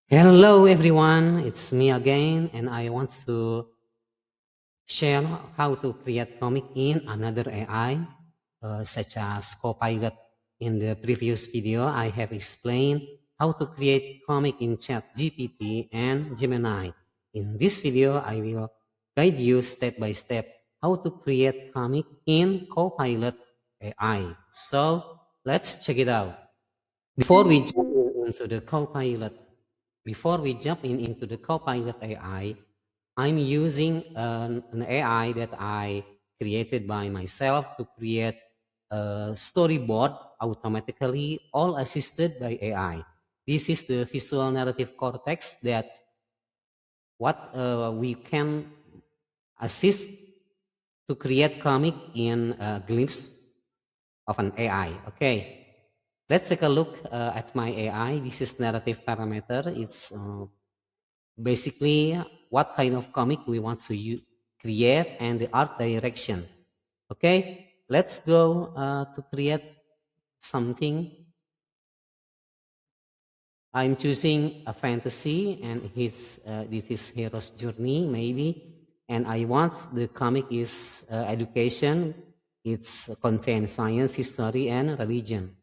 Hello everyone, it's me again and I want to share how to create comic in another AI such as Copilot. In the previous video, I have explained how to create comic in ChatGPT and Gemini. In this video, I will guide you step by step how to create comic in Copilot AI. So let's check it out. Before we jump into the Copilot, before we jump into the Copilot AI, I'm using an AI that I created by myself to create a storyboard automatically, all assisted by AI. This is the visual narrative cortex that what we can assist to create comic in a glimpse of an AI. Okay, let's take a look at my AI. This is narrative parameter. It's basically what kind of comic we want to create and the art direction. Okay, let's go to create something. I'm choosing a fantasy and this is hero's journey maybe, and I want the comic is education. It's contains science, history, and religion.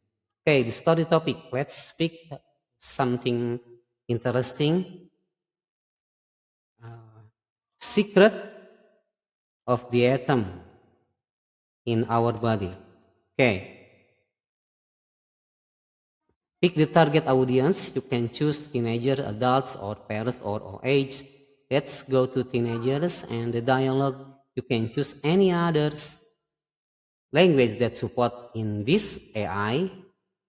Okay, the story topic. Let's pick something interesting. Secret of the atom in our body. Okay, pick the target audience. You can choose teenager, adults, or parents, or age. Let's go to teenagers and the dialogue. You can choose any others language that support in this AI,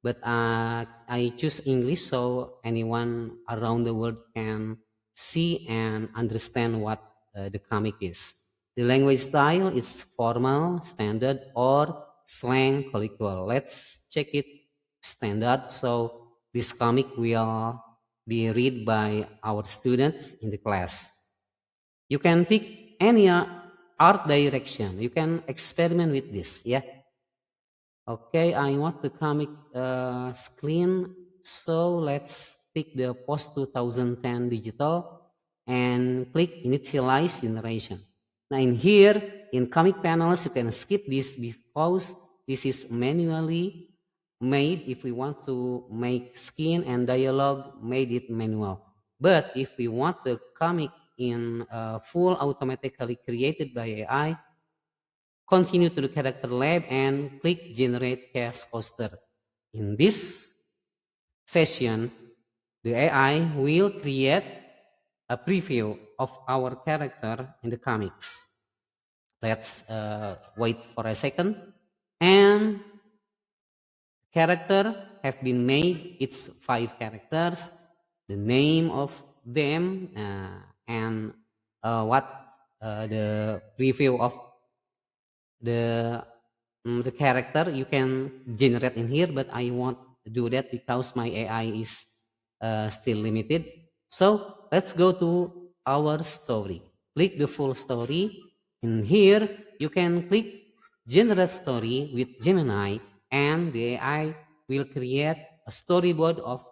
but I choose English so anyone around the world can see and understand what the comic is. The language style is formal, standard, or slang colloquial. Let's check it standard. So this comic will be read by our students in the class. You can pick any art direction. You can experiment with this. Yeah. Okay, I want the comic screen. So let's pick the post 2010 digital and click initialize generation. Now in here, in comic panels, you can skip this because this is manually made. If we want to make skin and dialogue, made it manual. But if we want the comic in full automatically created by AI, continue to the character lab and click generate cast coaster. In this session, the AI will create a preview of our character in the comics. Let's wait for a second. And character have been made. It's 5 characters. The name of them and what the preview of the the character you can generate in here, but I won't do that because my AI is still limited. So let's go to our story. Click the full story. In here, you can click generate story with Gemini, and the AI will create a storyboard of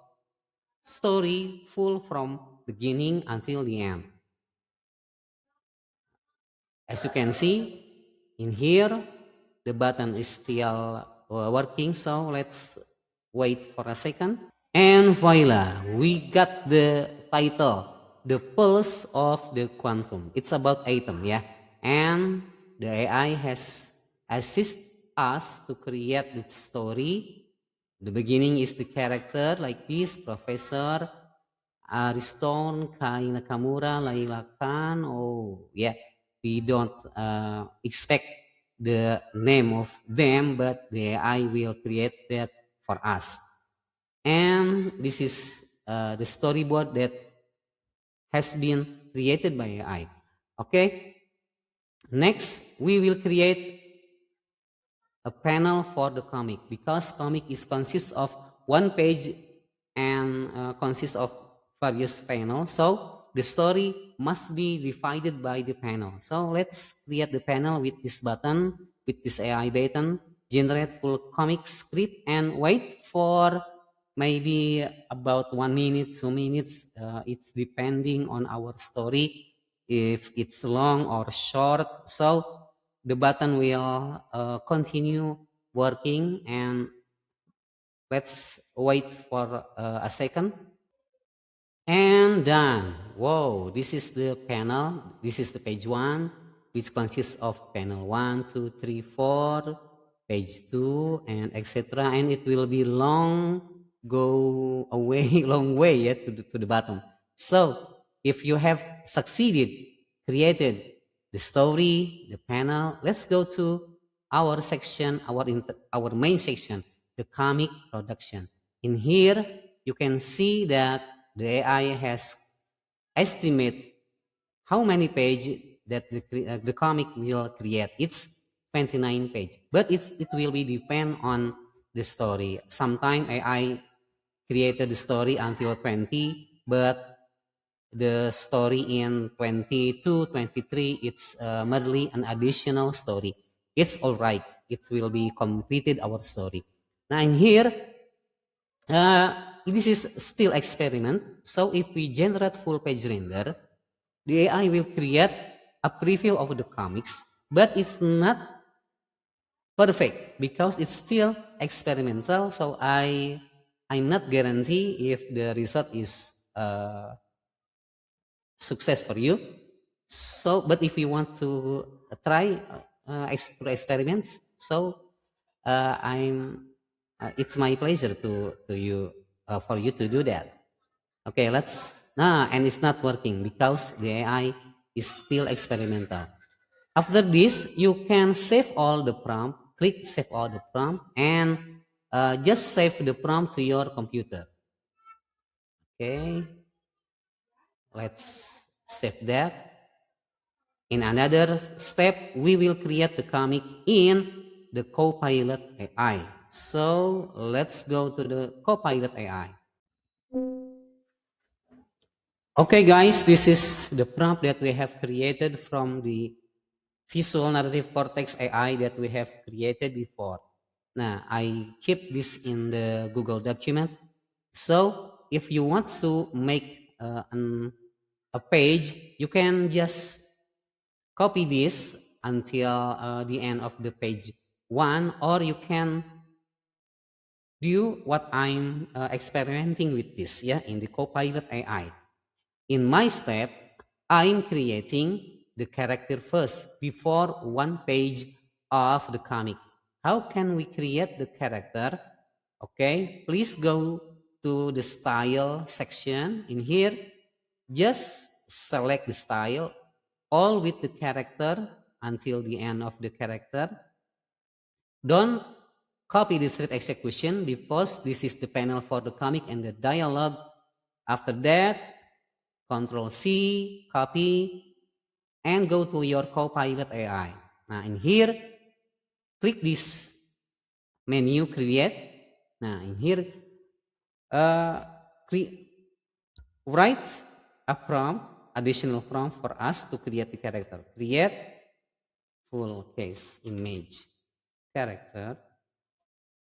story full from beginning until the end. As you can see in here, the button is still working, so let's wait for a second. And voila, we got the title, The Pulse of the Quantum. It's about atom, yeah. And the AI has assist us to create the story. The beginning is the character like this, Professor Ariston, Kai Nakamura, Laila Khan. Oh, yeah. We don't expect the name of them, but the AI will create that for us. And this is the storyboard that has been created by AI. Okay. Next, we will create a panel for the comic because comic is consists of one page and consists of various panels. So the story must be divided by the panel. So let's create the panel with this button, with this AI button, generate full comic script, and wait for maybe about 1 minute, 2 minutes. It's depending on our story, if it's long or short. So the button will continue working, and let's wait for a second. And done. Whoa, this is the panel. This is the page one, which consists of panel 1, 2, 3, 4, page 2, and etc. And it will be long, go away, long way, yeah, to the bottom. So if you have succeeded, created the story, the panel, let's go to our section, our main section, the comic production. In here, you can see that the AI has estimate how many pages that the comic will create. It's 29 page, but it will be depend on the story. Sometimes AI created the story until 20, but the story in 22, 23, it's merely an additional story. It's all right. It will be completed our story. Now in here, this is still experiment. So if we generate full page render, the AI will create a preview of the comics, but it's not perfect because it's still experimental. So I'm not guarantee if the result is success for you. So, but if you want to try experiments, so it's my pleasure to you for you to do that. Okay, and it's not working because the AI is still experimental. After this, you can save all the prompt, click save all the prompt, and just save the prompt to your computer. Okay, let's save that. In another step, we will create the comic in the Copilot AI. So let's go to the Copilot AI. Okay, guys, this is the prompt that we have created from the Visual Narrative Cortex AI that we have created before. Now, I keep this in the Google document. So if you want to make a page, you can just copy this until the end of the page one, or you can do what I'm experimenting with this, yeah, in the Copilot AI. In my step, I'm creating the character first before one page of the comic. How can we create the character? Okay, please go to the style section. In here, just select the style, all with the character until the end of the character. Don't copy the script execution because this is the panel for the comic and the dialogue. After that, Control C, copy, and go to your Copilot AI. Now in here, click this menu create. Now in here, write a prompt, additional prompt for us to create the character. Create full case image character.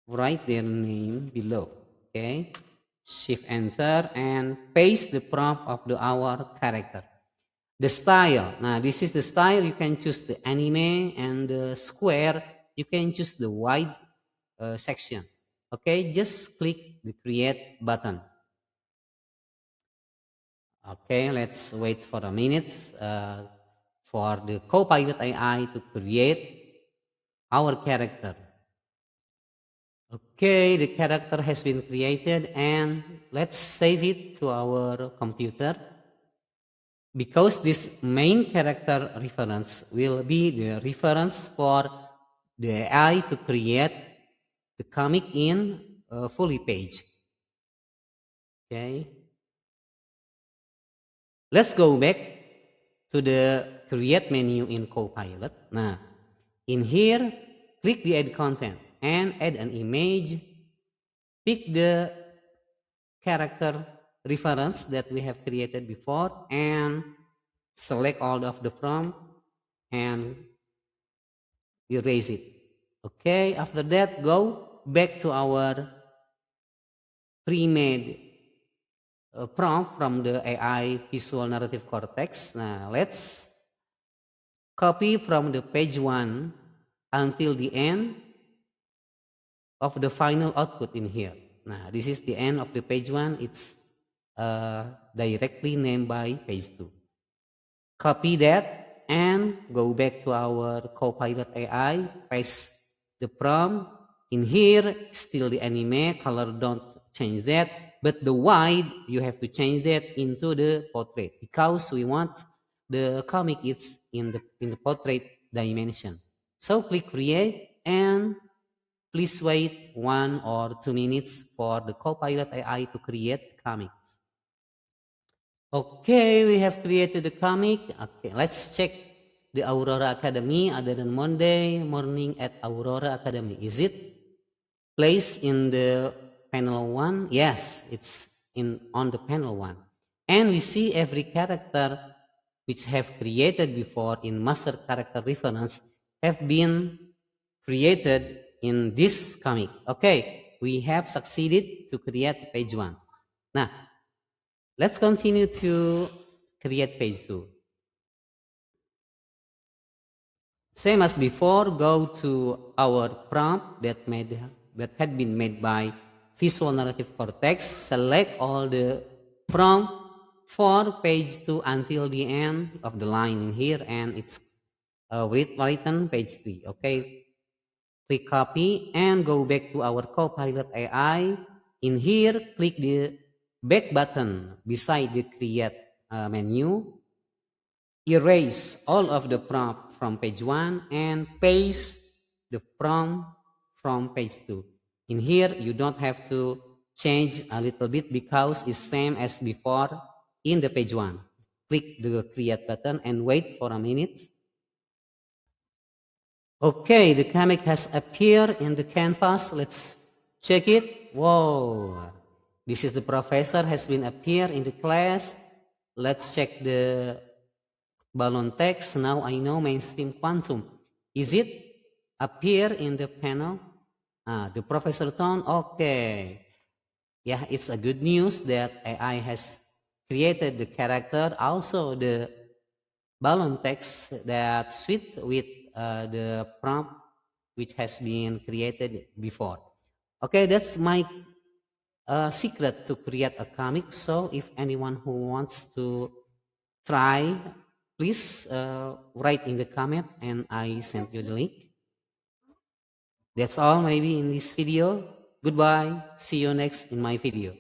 Write their name below. Okay. Shift enter and paste the prompt of our character. The style. Now this is the style. You can choose the anime, and the square, you can choose the wide section. Okay, just click the create button. Okay, let's wait for a minute for the Copilot AI to create our character. Okay, the character has been created, and let's save it to our computer. Because this main character reference will be the reference for the AI to create the comic in a fully page. Okay. Let's go back to the create menu in Copilot. Now, in here, click the add content and add an image. Pick the character reference that we have created before and select all of the from and erase it. Okay, after that, go back to our pre-made prompt from the AI Visual Narrative Cortex. Now, let's copy from the page 1 until the end of the final output in here. Now, this is the end of the page 1. It's directly named by page 2. Copy that and go back to our Copilot AI, paste the prompt. In here, still the anime, color don't change that, but the white, you have to change that into the portrait because we want the comic is in the portrait dimension. So click create and please wait 1 or 2 minutes for the Copilot AI to create comics. Okay, we have created the comic. Okay, let's check the Aurora Academy other than Monday morning at Aurora Academy. Is it placed in the panel 1? Yes, it's on the panel 1. And we see every character which have created before in master character reference have been created in this comic. Okay, we have succeeded to create page 1. Now, let's continue to create page 2. Same as before, go to our prompt that had been made by Visual Narrative Cortex. Select all the prompt for page 2 until the end of the line in here, and it's written page 3. Okay, click copy and go back to our Copilot AI. In here, click the back button beside the create menu. Erase all of the prompt from page 1 and paste the prompt from page 2. In here, you don't have to change a little bit because it's same as before in the page 1. Click the create button and wait for a minute. Okay, the comic has appeared in the canvas. Let's check it. Whoa, this is the professor has been appeared in the class. Let's check the balloon text. Now I know mainstream quantum. Is it appear in the panel? The professor tone. Okay. Yeah, it's a good news that AI has created the character. Also the balloon text that suit with the prompt which has been created before. Okay, that's my secret to create a comic. So if anyone who wants to try, please write in the comment and I send you the link. That's all maybe in this video. Goodbye. See you next in my video.